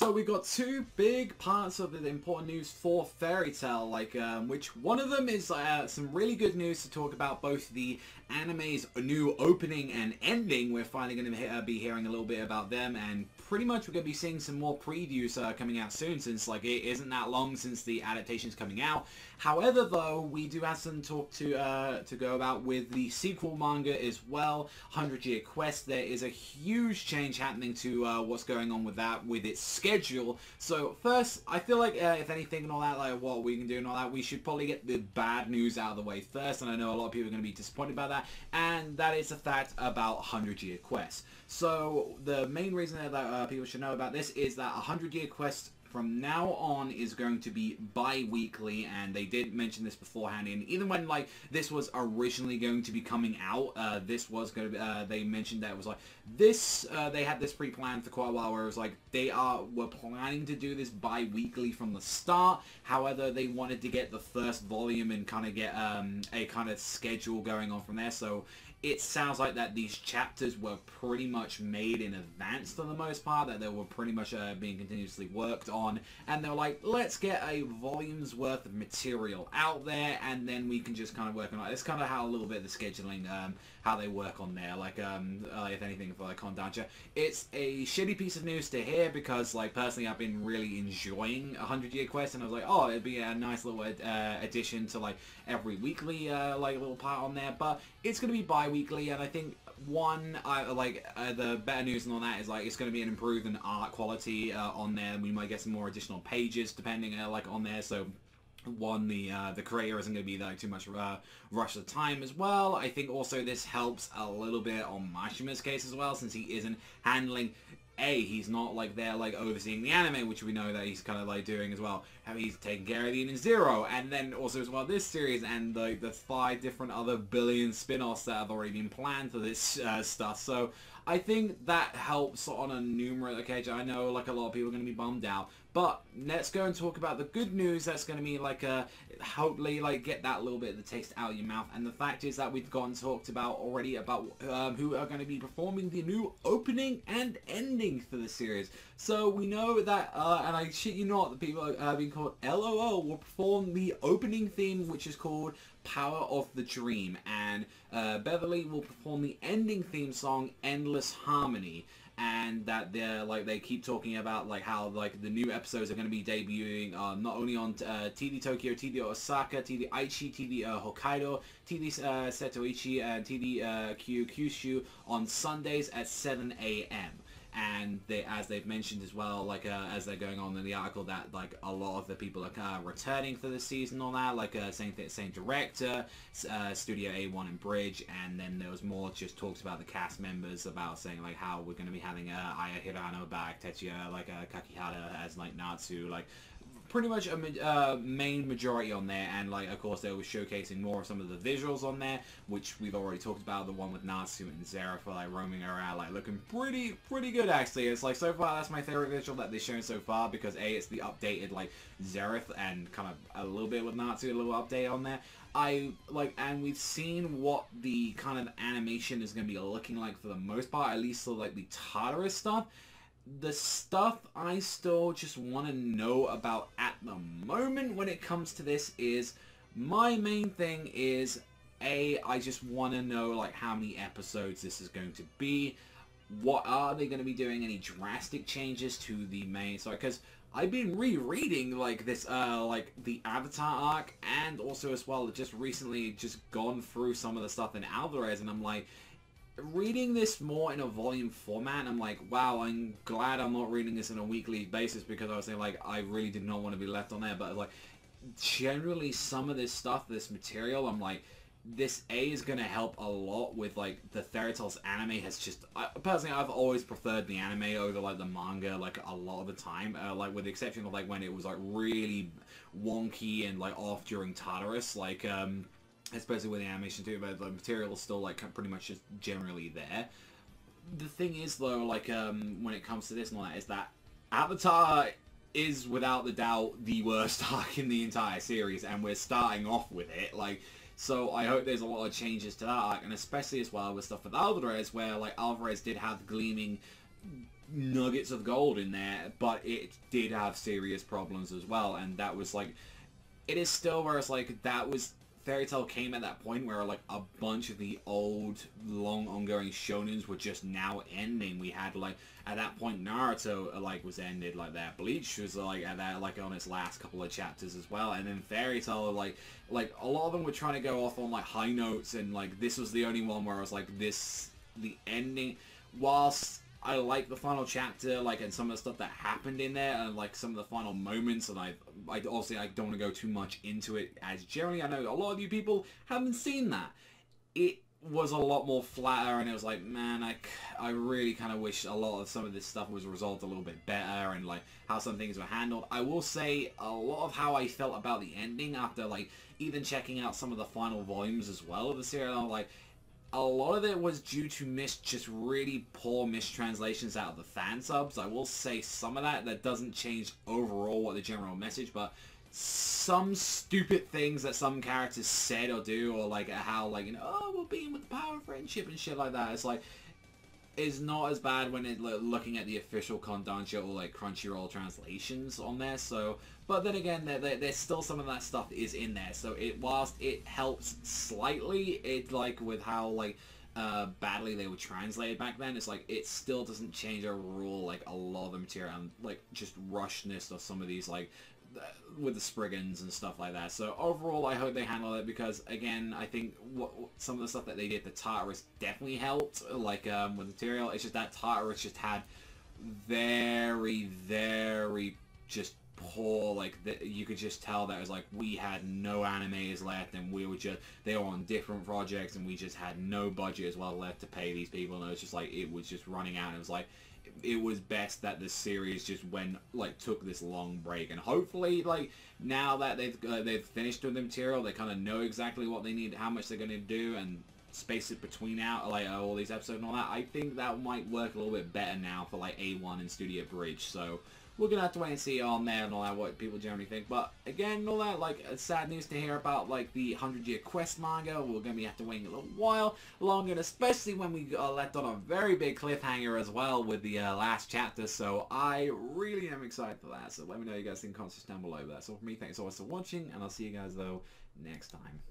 So we got two big parts of the important news for Fairy Tail, which one of them is some really good news to talk about both the anime's new opening and ending. We're finally going to be hearing a little bit about them, and pretty much we're going to be seeing some more previews coming out soon, since it isn't that long since the adaptation's coming out. However, though, we do have some talk to go about with the sequel manga as well, 100 Year Quest. There is a huge change happening to what's going on with that, with its schedule. So first, I feel like if anything and all that, like what we can do and all that, we should probably get the bad news out of the way first, and I know a lot of people are going to be disappointed about that, and that is the fact about 100 Year Quest. So the main reason that people should know about this is that 100 Year Quest from now on is going to be bi-weekly, and they did mention this beforehand. And even when this was originally going to be coming out, this was going to be, they mentioned that it was this. They had this pre-planned for quite a while, where it was they were planning to do this bi-weekly from the start. However, they wanted to get the first volume and kind of get a kind of schedule going on from there. So it sounds like that these chapters were pretty much made in advance for the most part, that they were pretty much being continuously worked on, and they're like, let's get a volume's worth of material out there, and then we can just kind of work on it. It's kind of how a little bit of the scheduling, how they work on there, if anything, for Kondansha. It's a shitty piece of news to hear, because personally I've been really enjoying 100 Year Quest, and I was like, oh, it'd be a nice little addition to every weekly little part on there, but it's going to be bi-weekly, and I think the better news and all that is it's going to be an improved art quality on there. We might get some more additional pages depending on there, so the creator isn't going to be too much rush of time as well. I think also this helps a little bit on Mashima's case as well, since he isn't handling, he's not there overseeing the anime, which we know that he's kind of doing as well. He's taking care of the Eden Zero, and then also as well this series, and the 5 different other billion spin-offs that have already been planned for this stuff. So I think that helps on a numerous occasion. I know a lot of people are going to be bummed out, but let's go and talk about the good news that's going to be hopefully get that little bit of the taste out of your mouth. And the fact is that we've gone talked about already about who are going to be performing the new opening and ending for the series. So we know that, and I shit you not, the people being called LOL will perform the opening theme, which is called Power of the Dream, and Beverly will perform the ending theme song, Endless Harmony. And that they keep talking about how the new episodes are going to be debuting not only on TD Tokyo, TD Osaka, TD Aichi, TD Hokkaido, TD Setoichi, and TD Kyushu on Sundays at 7 a.m. And as they've mentioned as well, as they're going on in the article, that a lot of the people are returning for this season and all that, same director, Studio A1 and Bridge, and then there was more just talks about the cast members, about saying how we're going to be having Aya Hirano back, Tetsuya Kakihara as Natsu, pretty much a main majority on there. And of course they were showcasing more of some of the visuals on there, which we've already talked about, the one with Natsu and Zera for roaming around, looking pretty good actually. It's so far that's my favorite visual that they've shown so far, because it's the updated Zereth, and kind of a little bit with Natsu, a little update on there. And we've seen what the kind of animation is going to be looking like for the most part, at least for the Tartarus stuff. The stuff I still just want to know about at the moment when it comes to this is, my main thing is, I just want to know how many episodes this is going to be. What are they going to be doing? Any drastic changes to the main story? Because I've been rereading this the Avatar arc, and also as well just recently gone through some of the stuff in Alvarez, and I'm reading this more in a volume format, I'm wow, I'm glad I'm not reading this on a weekly basis, because I was saying I really did not want to be left on there. But generally some of this stuff, this material, I'm this is going to help a lot with the Fairy Tail's anime has just, personally I've always preferred the anime over the manga a lot of the time, with the exception of when it was really wonky and off during Tartarus, especially with the animation too, but the material is still pretty much just generally there. The thing is though, when it comes to this and all that, is that Avatar is without the doubt the worst arc in the entire series, and we're starting off with it. So I hope there's a lot of changes to that arc, and especially as well with stuff with Alvarez, where Alvarez did have gleaming nuggets of gold in there, but it did have serious problems as well, and that was like, it is still where it's like, that was, Fairy Tail came at that point where like a bunch of the old, long ongoing shonens were just now ending. We had like, at that point Naruto like was ended like that, Bleach was like at that, like on its last couple of chapters as well, and then Fairy Tail like a lot of them were trying to go off on like high notes, and like this was the only one where I was like, this, the ending, whilst I like the final chapter, like, and some of the stuff that happened in there, and like some of the final moments, and I obviously I don't want to go too much into it, as generally I know a lot of you people haven't seen that. It was a lot more flatter, and it was like, man, I really kind of wish a lot of some of this stuff was resolved a little bit better, and like how some things were handled. I will say a lot of how I felt about the ending after like even checking out some of the final volumes as well of the series, I'm like, a lot of it was due to just really poor mistranslations out of the fan subs. I will say some of that doesn't change overall what the general message, but some stupid things that some characters said or do, or like how like, you know, oh, we're being with the power of friendship and shit like that. It's like, is not as bad when it looking at the official Kodansha or like Crunchyroll translations on there. So, but then again, there's still some of that stuff is in there. So whilst it helps slightly, it like with how like badly they were translated back then, it's like it still doesn't change overall like a lot of the material, and like just rushness of some of these like with the Spriggans and stuff like that. So overall, I hope they handle it, because again, I think some of the stuff that they did, the Tartarus definitely helped, like with material. It's just that Tartarus just had very just poor, like you could just tell that it was like we had no animators left, and they were on different projects, and we just had no budget as well left to pay these people, and it was just like, it was just running out, and it was like, it was best that the series just took this long break, and hopefully like now that they've finished with the material, they kind of know exactly what they need, how much they're going to do, and space it between out like all these episodes and all that. I think that might work a little bit better now for like A1 and Studio Bridge. So we're gonna have to wait and see on there and all that, what people generally think. But again, all that, like, sad news to hear about like the 100-year quest manga. We're gonna have to wait a little while longer, and especially when we left on a very big cliffhanger as well with the last chapter. So I really am excited for that. So let me know what you guys think in the comments down below. That's all from me. Thanks so much for watching, and I'll see you guys though next time.